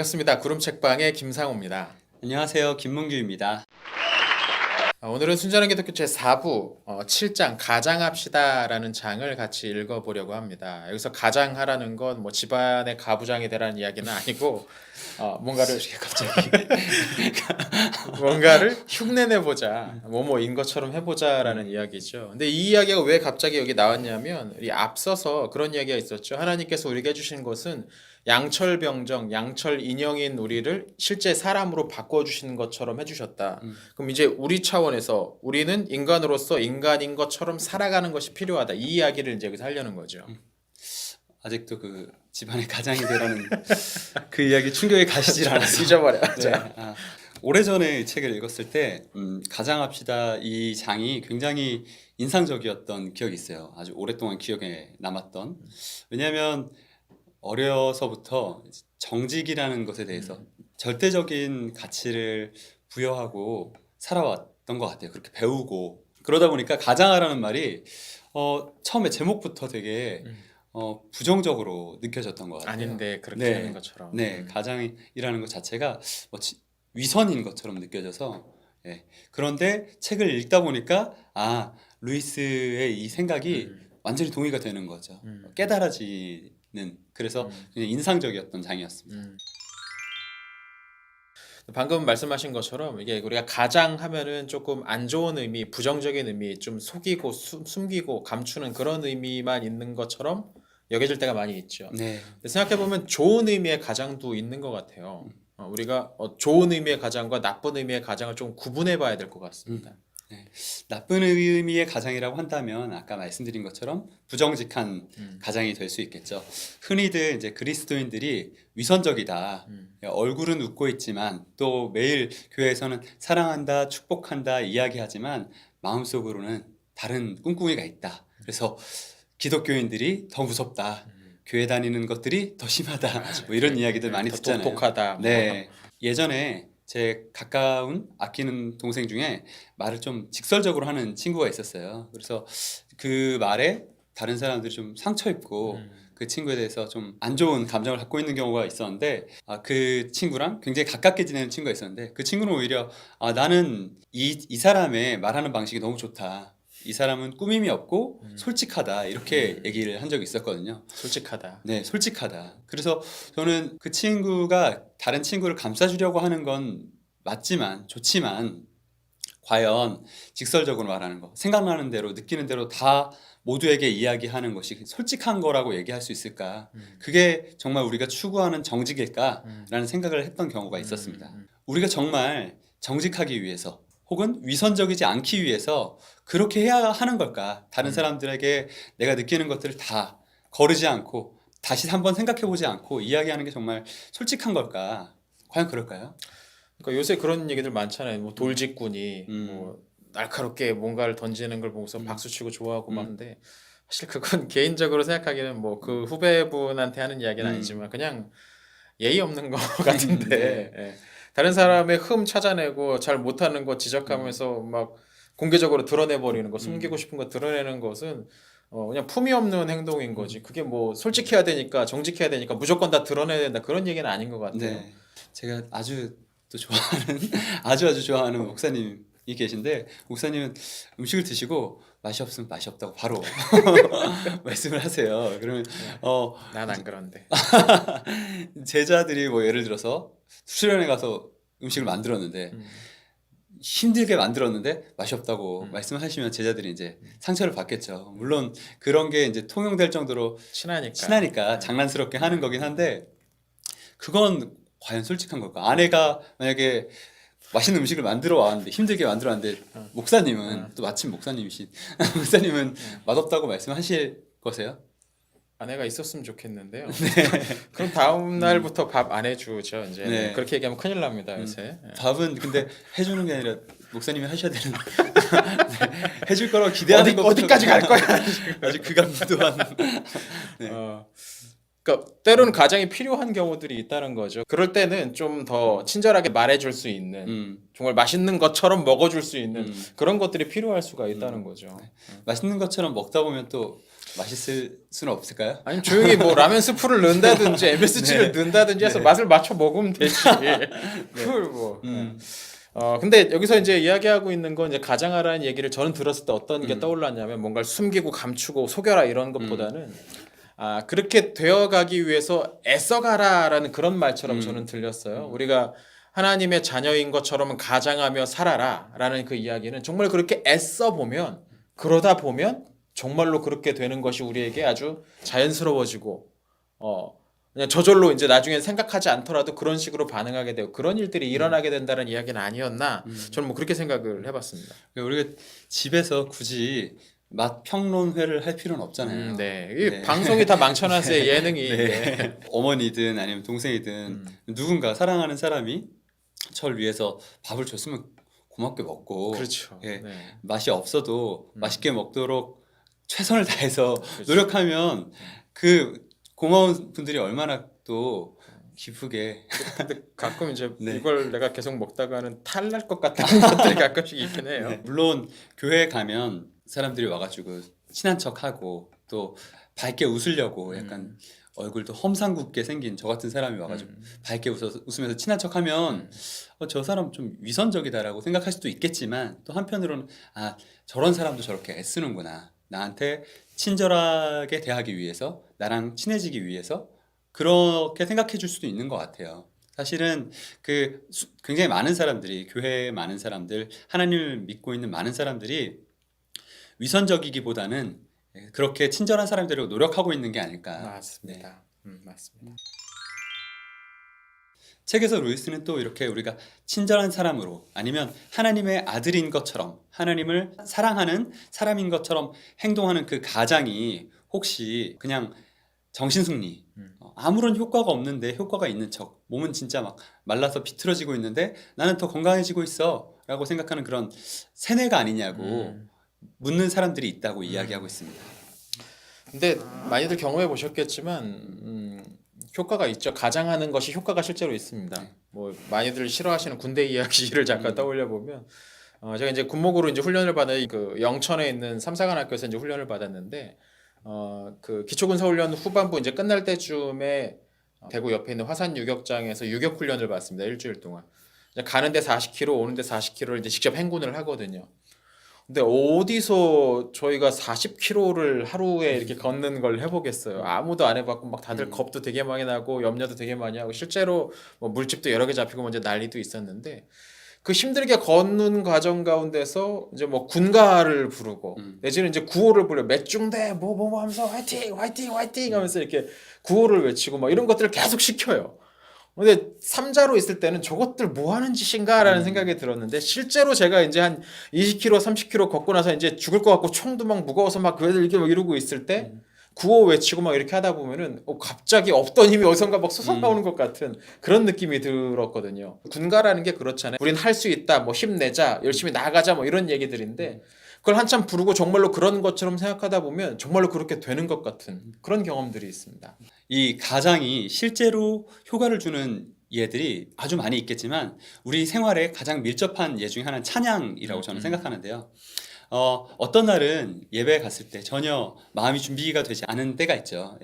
반갑습니다. 구름책방의 김상호입니다. 안녕하세요. 김문규입니다. 오늘은 순전하게 듣기 제4부 7장 가장합시다라는 장을 같이 읽어보려고 합니다. 여기서 가장하라는 건 뭐 집안의 가부장이 되라는 이야기는 아니고 뭔가를 갑자기 뭔가를 흉내내보자, 뭐뭐인 것처럼 해보자라는 이야기죠. 근데 이 이야기가 왜 갑자기 여기 나왔냐면 이 앞서서 그런 이야기가 있었죠. 하나님께서 우리에게 해주신 것은 양철병정, 양철 인형인 우리를 실제 사람으로 바꿔주시는 것처럼 해주셨다. 그럼 이제 우리 차원에서 우리는 인간으로서 인간인 것처럼 살아가는 것이 필요하다. 이 이야기를 이제 여기서 하려는 거죠. 아직도 그 집안의 가장이 되라는 그 이야기 충격에 가시질 않아서 잊어버려. 네. 오래전에 이 책을 읽었을 때 가장합시다 이 장이 굉장히 인상적이었던 기억이 있어요. 아주 오랫동안 기억에 남았던. 왜냐하면 어려서부터 정직이라는 것에 대해서 절대적인 가치를 부여하고 살아왔던 것 같아요. 그렇게 배우고 그러다 보니까 가장하라는 말이 처음에 제목부터 되게 부정적으로 느껴졌던 것 같아요. 아닌데 그렇게 네. 하는 것처럼. 네, 가장이라는 것 자체가 위선인 것처럼 느껴져서. 예. 그런데 책을 읽다 보니까 루이스의 이 생각이 완전히 동의가 되는 거죠. 깨달아지는. 그래서 그냥 인상적이었던 장이었습니다. 방금 말씀하신 것처럼 이게 우리가 가장하면은 조금 안 좋은 의미, 부정적인 의미, 좀 속이고 숨기고 감추는 그런 의미만 있는 것처럼 여겨질 때가 많이 있죠. 네. 근데 생각해보면 좋은 의미의 가장도 있는 것 같아요. 우리가 좋은 의미의 가장과 나쁜 의미의 가장을 좀 구분해 봐야 될 것 같습니다. 네. 나쁜 의미의 가장이라고 한다면 아까 말씀드린 것처럼 부정직한 가장이 될 수 있겠죠. 흔히들 이제 그리스도인들이 위선적이다. 얼굴은 웃고 있지만 또 매일 교회에서는 사랑한다, 축복한다 이야기하지만 마음속으로는 다른 꿍꿍이가 있다. 그래서 기독교인들이 더 무섭다. 교회 다니는 것들이 더 심하다. 뭐 이런 이야기들 많이 더 듣잖아요. 똑똑하다. 네. 예전에 제 가까운 아끼는 동생 중에 말을 좀 직설적으로 하는 친구가 있었어요. 그래서 그 말에 다른 사람들이 좀 상처 입고 그 친구에 대해서 좀 안 좋은 감정을 갖고 있는 경우가 있었는데 그 친구랑 굉장히 가깝게 지내는 친구가 있었는데 그 친구는 오히려 나는 이 사람의 말하는 방식이 너무 좋다. 이 사람은 꾸밈이 없고 솔직하다 이렇게 얘기를 한 적이 있었거든요. 솔직하다. 네, 솔직하다. 그래서 저는 그 친구가 다른 친구를 감싸주려고 하는 건 맞지만 좋지만 과연 직설적으로 말하는 거, 생각나는 대로 느끼는 대로 다 모두에게 이야기하는 것이 솔직한 거라고 얘기할 수 있을까? 그게 정말 우리가 추구하는 정직일까라는 생각을 했던 경우가 있었습니다. 우리가 정말 정직하기 위해서 혹은 위선적이지 않기 위해서 그렇게 해야 하는 걸까? 다른 사람들에게 내가 느끼는 것들을 다 거르지 않고 다시 한번 생각해보지 않고 이야기하는 게 정말 솔직한 걸까? 과연 그럴까요? 그러니까 요새 그런 얘기들 많잖아요. 뭐 돌직구니 뭐 날카롭게 뭔가를 던지는 걸 보고서 박수치고 좋아하고 막 하는데 사실 그건 개인적으로 생각하기에는 뭐 그 후배분한테 하는 이야기는 아니지만 그냥 예의 없는 거 같은데 예. 다른 사람의 흠 찾아내고 잘 못하는 거 지적하면서 막 공개적으로 드러내버리는 거, 숨기고 싶은 거 드러내는 것은 그냥 품위 없는 행동인 거지. 그게 뭐 솔직해야 되니까 정직해야 되니까 무조건 다 드러내야 된다 그런 얘기는 아닌 것 같아요. 네, 제가 아주 또 좋아하는 아주 좋아하는 목사님이 계신데 목사님은 음식을 드시고 맛이 없으면 맛이 없다고 바로 말씀을 하세요. 그러면 난 안 그런데. 제자들이 뭐 예를 들어서 수련회 가서 음식을 만들었는데 힘들게 만들었는데 맛이 없다고 말씀하시면 제자들이 이제 상처를 받겠죠. 물론 그런 게 이제 통용될 정도로 친하니까 장난스럽게 하는 거긴 한데 그건 과연 솔직한 걸까? 아내가 만약에 맛있는 음식을 만들어 왔는데 힘들게 만들어 왔는데 목사님은 또 마침 목사님이신 목사님은 맛없다고 말씀하실 거세요? 아내가 있었으면 좋겠는데요. 그럼 다음 날부터 밥 안 해주죠. 이제 네. 그렇게 얘기하면 큰일 납니다. 요새. 밥은 근데 해주는 게 아니라 목사님이 하셔야 되는 네. 해줄 거라고 기대하는 것 어디까지 갈 거야? 아주 그간무도한 그러니까 때로는 가장이 필요한 경우들이 있다는 거죠. 그럴 때는 좀 더 친절하게 말해줄 수 있는 정말 맛있는 것처럼 먹어줄 수 있는 그런 것들이 필요할 수가 있다는 거죠. 맛있는 것처럼 먹다 보면 또 맛있을 수는 없을까요? 아니면 조용히 뭐 라면 스프를 넣는다든지 MSG를 넣는다든지 해서 맛을 맞춰 먹으면 되지. 그걸 뭐. 근데 여기서 이제 이야기하고 있는 건 이제 가장하라는 얘기를 저는 들었을 때 어떤 게 떠올랐냐면 뭔가를 숨기고 감추고 속여라 이런 것보다는 그렇게 되어가기 위해서 애써가라라는 그런 말처럼 저는 들렸어요. 우리가 하나님의 자녀인 것처럼 가장하며 살아라라는 그 이야기는 정말 그렇게 애써 보면 그러다 보면 정말로 그렇게 되는 것이 우리에게 아주 자연스러워지고 그냥 저절로 이제 나중에 생각하지 않더라도 그런 식으로 반응하게 되고 그런 일들이 일어나게 된다는 이야기는 아니었나 저는 뭐 그렇게 생각을 해봤습니다. 우리가 집에서 굳이 맛 평론회를 할 필요는 없잖아요. 네, 이 방송이 다 망쳐놨어요. 예능이. 네. 어머니든 아니면 동생이든 누군가 사랑하는 사람이 저를 위해서 밥을 줬으면 고맙게 먹고 그렇죠. 예, 네. 맛이 없어도 맛있게 먹도록 최선을 다해서 그렇죠. 노력하면 그 고마운 분들이 얼마나 또 기쁘게. 근데 가끔 이제 네. 이걸 내가 계속 먹다가는 탈날 것 같은 것들이 가끔씩 있긴 해요. 네. 물론 교회에 가면 사람들이 와가지고 친한 척하고 또 밝게 웃으려고 약간 얼굴도 험상궂게 생긴 저 같은 사람이 와가지고 밝게 웃으면서 친한 척하면 저 사람 좀 위선적이다라고 생각할 수도 있겠지만 또 한편으로는 저런 사람도 저렇게 애쓰는구나, 나한테 친절하게 대하기 위해서, 나랑 친해지기 위해서 그렇게 생각해 줄 수도 있는 것 같아요. 사실은 굉장히 많은 사람들이, 교회에 많은 사람들, 하나님을 믿고 있는 많은 사람들이 위선적이기보다는 그렇게 친절한 사람들을 노력하고 있는 게 아닐까. 맞습니다. 맞습니다. 책에서 루이스는 또 이렇게 우리가 친절한 사람으로 아니면 하나님의 아들인 것처럼, 하나님을 사랑하는 사람인 것처럼 행동하는 그 가장이 혹시 그냥 정신승리, 아무런 효과가 없는데 효과가 있는 척, 몸은 진짜 막 말라서 비틀어지고 있는데 나는 더 건강해지고 있어 라고 생각하는 그런 세뇌가 아니냐고 묻는 사람들이 있다고 이야기하고 있습니다. 근데 많이들 경험해 보셨겠지만 효과가 있죠. 가장하는 것이 효과가 실제로 있습니다. 뭐 많이들 싫어하시는 군대 이야기를 잠깐 떠올려 보면 제가 이제 군목으로 이제 훈련을 받은 그 영천에 있는 삼사관학교에서 이제 훈련을 받았는데 그 기초군사훈련 후반부 이제 끝날 때쯤에 대구 옆에 있는 화산 유격장에서 유격 훈련을 받습니다. 일주일 동안. 가는데 40km, 오는데 40km를 이제 직접 행군을 하거든요. 근데 어디서 저희가 40km를 하루에 이렇게 걷는 걸 해보겠어요. 아무도 안 해봤고 막 다들 겁도 되게 많이 나고 염려도 되게 많이 하고 실제로 뭐 물집도 여러 개 잡히고 먼저 난리도 있었는데 그 힘들게 걷는 과정 가운데서 이제 뭐 군가를 부르고 내지는 이제 구호를 불러 맷중대 뭐 하면서 화이팅 화이팅 화이팅 하면서 이렇게 구호를 외치고 막 이런 것들을 계속 시켜요. 근데 삼자로 있을 때는 저것들 뭐 하는 짓인가라는 생각이 들었는데 실제로 제가 이제 한 20km, 30km 걷고 나서 이제 죽을 것 같고 총도 막 무거워서 막 그 애들 이렇게 막 이러고 있을 때 구호 외치고 막 이렇게 하다 보면은 갑자기 없던 힘이 어디선가 막 솟아나오는 것 같은 그런 느낌이 들었거든요. 군가라는 게 그렇잖아요. 우린 할 수 있다, 뭐 힘내자, 열심히 나가자, 뭐 이런 얘기들인데 그걸 한참 부르고 정말로 그런 것처럼 생각하다 보면 정말로 그렇게 되는 것 같은 그런 경험들이 있습니다. 이 가장이 실제로 효과를 주는 예들이 아주 많이 있겠지만 우리 생활에 가장 밀접한 예 중에 하나는 찬양이라고 저는 생각하는데요. 어떤 날은 예배에 갔을 때 전혀 마음이 준비가 되지 않은 때가 있죠.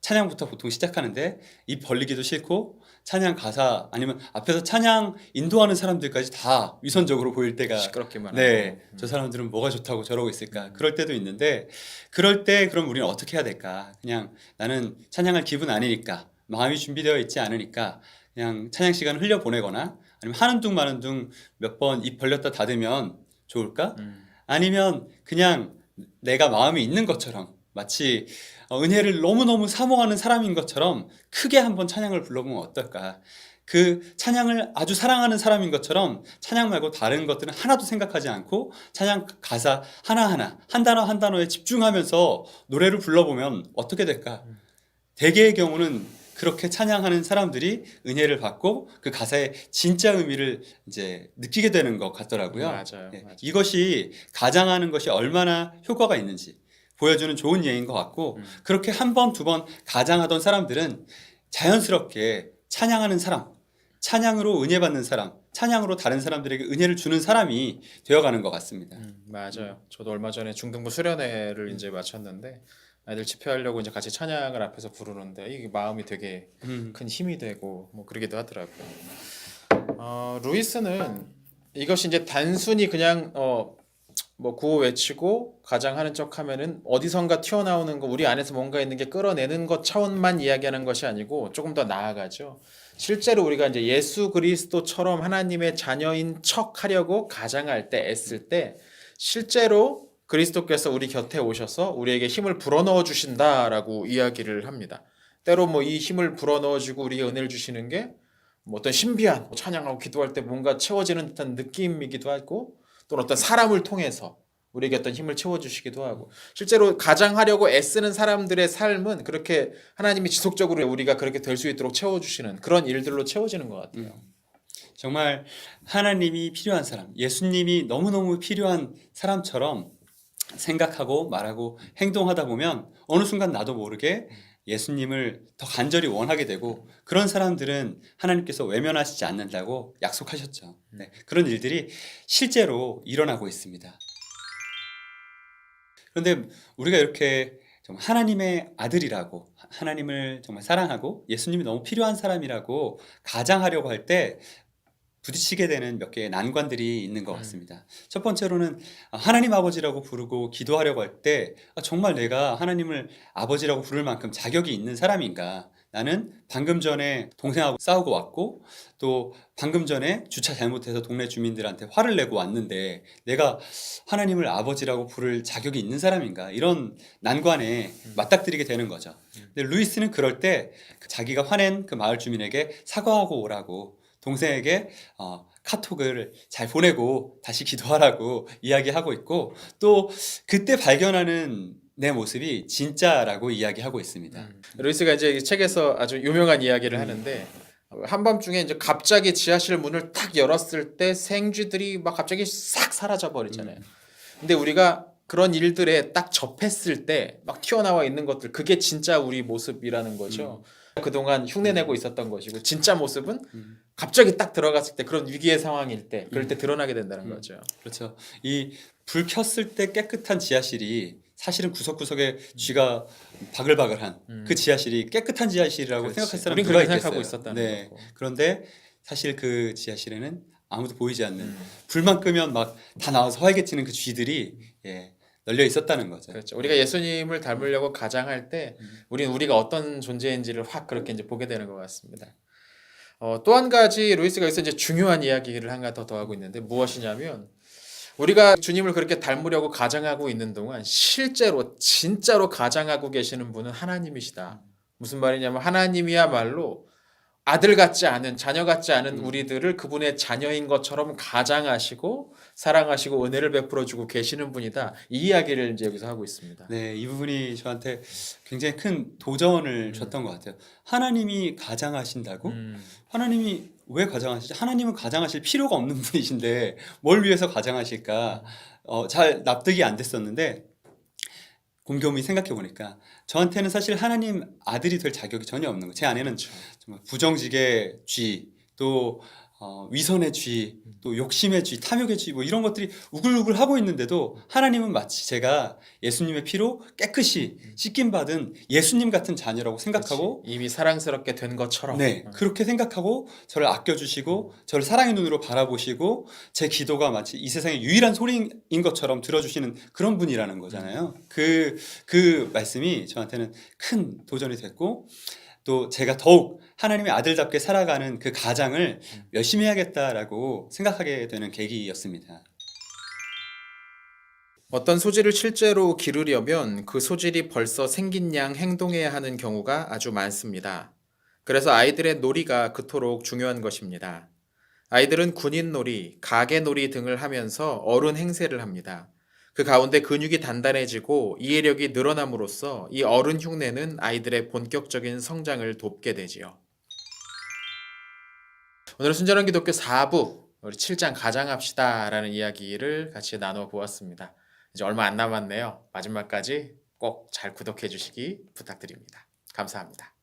찬양부터 보통 시작하는데 입 벌리기도 싫고 찬양 가사 아니면 앞에서 찬양 인도하는 사람들까지 다 위선적으로 보일 때가, 시끄럽게만 네, 저 사람들은 뭐가 좋다고 저러고 있을까, 그럴 때도 있는데 그럴 때 그럼 우리는 어떻게 해야 될까? 그냥 나는 찬양할 기분 아니니까, 마음이 준비되어 있지 않으니까 그냥 찬양 시간을 흘려보내거나 아니면 하는 둥 마는 둥 몇 번 입 벌렸다 닫으면 좋을까? 아니면 그냥 내가 마음이 있는 것처럼 마치 은혜를 너무너무 사모하는 사람인 것처럼 크게 한번 찬양을 불러보면 어떨까? 그 찬양을 아주 사랑하는 사람인 것처럼 찬양 말고 다른 것들은 하나도 생각하지 않고 찬양 가사 하나하나 한 단어 한 단어에 집중하면서 노래를 불러보면 어떻게 될까? 대개의 경우는 그렇게 찬양하는 사람들이 은혜를 받고 그 가사의 진짜 의미를 이제 느끼게 되는 것 같더라고요. 맞아요. 이것이 가장하는 것이 얼마나 효과가 있는지, 보여주는 좋은 예인 것 같고 그렇게 한 번, 두 번 가장하던 사람들은 자연스럽게 찬양하는 사람, 찬양으로 은혜 받는 사람, 찬양으로 다른 사람들에게 은혜를 주는 사람이 되어가는 것 같습니다. 맞아요. 저도 얼마 전에 중등부 수련회를 이제 마쳤는데 아이들 집회하려고 이제 같이 찬양을 앞에서 부르는데 이게 마음이 되게 큰 힘이 되고 뭐 그러기도 하더라고요. 루이스는 이것이 이제 단순히 그냥 뭐 구호 외치고 가장하는 척하면은 어디선가 튀어나오는 거 우리 안에서 뭔가 있는 게 끌어내는 것 차원만 이야기하는 것이 아니고 조금 더 나아가죠. 실제로 우리가 이제 예수 그리스도처럼 하나님의 자녀인 척 하려고 가장할 때 애쓸 때 실제로 그리스도께서 우리 곁에 오셔서 우리에게 힘을 불어넣어 주신다라고 이야기를 합니다. 때로 뭐 이 힘을 불어넣어 주고 우리에게 은혜를 주시는 게 뭐 어떤 신비한 찬양하고 기도할 때 뭔가 채워지는 듯한 느낌이기도 하고 또는 어떤 사람을 통해서 우리에게 어떤 힘을 채워주시기도 하고 실제로 가장하려고 애쓰는 사람들의 삶은 그렇게 하나님이 지속적으로 우리가 그렇게 될 수 있도록 채워주시는 그런 일들로 채워지는 것 같아요. 정말 하나님이 필요한 사람, 예수님이 너무너무 필요한 사람처럼 생각하고 말하고 행동하다 보면 어느 순간 나도 모르게 예수님을 더 간절히 원하게 되고 그런 사람들은 하나님께서 외면하시지 않는다고 약속하셨죠. 네, 그런 일들이 실제로 일어나고 있습니다. 그런데 우리가 이렇게 좀 하나님의 아들이라고 하나님을 정말 사랑하고 예수님이 너무 필요한 사람이라고 가장하려고 할 때 부딪히게 되는 몇 개의 난관들이 있는 것 같습니다. 첫 번째로는 하나님 아버지라고 부르고 기도하려고 할 때 정말 내가 하나님을 아버지라고 부를 만큼 자격이 있는 사람인가? 나는 방금 전에 동생하고 싸우고 왔고 또 방금 전에 주차 잘못해서 동네 주민들한테 화를 내고 왔는데 내가 하나님을 아버지라고 부를 자격이 있는 사람인가? 이런 난관에 맞닥뜨리게 되는 거죠. 근데 루이스는 그럴 때 자기가 화낸 그 마을 주민에게 사과하고 오라고 동생에게 카톡을 잘 보내고 다시 기도하라고 이야기하고 있고 또 그때 발견하는 내 모습이 진짜라고 이야기하고 있습니다. 루이스가 이제 이 책에서 아주 유명한 이야기를 하는데 한밤중에 이제 갑자기 지하실 문을 딱 열었을 때 생쥐들이 막 갑자기 싹 사라져 버리잖아요. 근데 우리가 그런 일들에 딱 접했을 때 막 튀어나와 있는 것들 그게 진짜 우리 모습이라는 거죠. 그동안 흉내내고 있었던 것이고 진짜 모습은 갑자기 딱 들어갔을 때 그런 위기의 상황일 때 그럴 때 드러나게 된다는 거죠. 그렇죠. 이 불 켰을 때 깨끗한 지하실이 사실은 구석구석에 쥐가 바글바글한 그 지하실이 깨끗한 지하실이라고 그렇지. 생각할 사람 우린 누가 그렇게 있겠어요. 생각하고 있었다는 네. 거고. 그런데 사실 그 지하실에는 아무도 보이지 않는 불만 끄면 막 다 나와서 활개치는 그 쥐들이 널려 있었다는 거죠. 그렇죠. 우리가 예수님을 닮으려고 가장할 때 우리가 어떤 존재인지를 확 그렇게 이제 보게 되는 것 같습니다. 또 한 가지 루이스가 여기서 이제 중요한 이야기를 한 가지 더 하고 있는데 무엇이냐면 우리가 주님을 그렇게 닮으려고 가장하고 있는 동안 실제로 진짜로 가장하고 계시는 분은 하나님이시다. 무슨 말이냐면 하나님이야말로 아들 같지 않은 자녀 같지 않은 우리들을 그분의 자녀인 것처럼 가장하시고 사랑하시고 은혜를 베풀어 주고 계시는 분이다. 이 이야기를 이제 여기서 하고 있습니다. 네, 이 부분이 저한테 굉장히 큰 도전을 줬던 것 같아요. 하나님이 가장하신다고? 하나님이 왜 가장하시죠? 하나님은 가장하실 필요가 없는 분이신데 뭘 위해서 가장하실까? 잘 납득이 안 됐었는데 곰곰이 생각해 보니까 저한테는 사실 하나님 아들이 될 자격이 전혀 없는 거예요. 제 아내는 정말 부정직의 쥐, 또 위선의 쥐, 또 욕심의 쥐, 탐욕의 쥐, 뭐 이런 것들이 우글우글 하고 있는데도 하나님은 마치 제가 예수님의 피로 깨끗이 씻김 받은 예수님 같은 자녀라고 생각하고 이미 사랑스럽게 된 것처럼 네, 그렇게 생각하고 저를 아껴주시고 저를 사랑의 눈으로 바라보시고 제 기도가 마치 이 세상의 유일한 소리인 것처럼 들어주시는 그런 분이라는 거잖아요. 그 말씀이 저한테는 큰 도전이 됐고 또 제가 더욱 하나님의 아들답게 살아가는 그 가장을 열심히 해야겠다라고 생각하게 되는 계기였습니다. 어떤 소질을 실제로 기르려면 그 소질이 벌써 생긴 양 행동해야 하는 경우가 아주 많습니다. 그래서 아이들의 놀이가 그토록 중요한 것입니다. 아이들은 군인놀이, 가게놀이 등을 하면서 어른 행세를 합니다. 그 가운데 근육이 단단해지고 이해력이 늘어남으로써 이 어른 흉내는 아이들의 본격적인 성장을 돕게 되지요. 오늘은 순전한 기독교 4부 우리 7장 가장합시다 라는 이야기를 같이 나눠 보았습니다. 이제 얼마 안 남았네요. 마지막까지 꼭 잘 구독해 주시기 부탁드립니다. 감사합니다.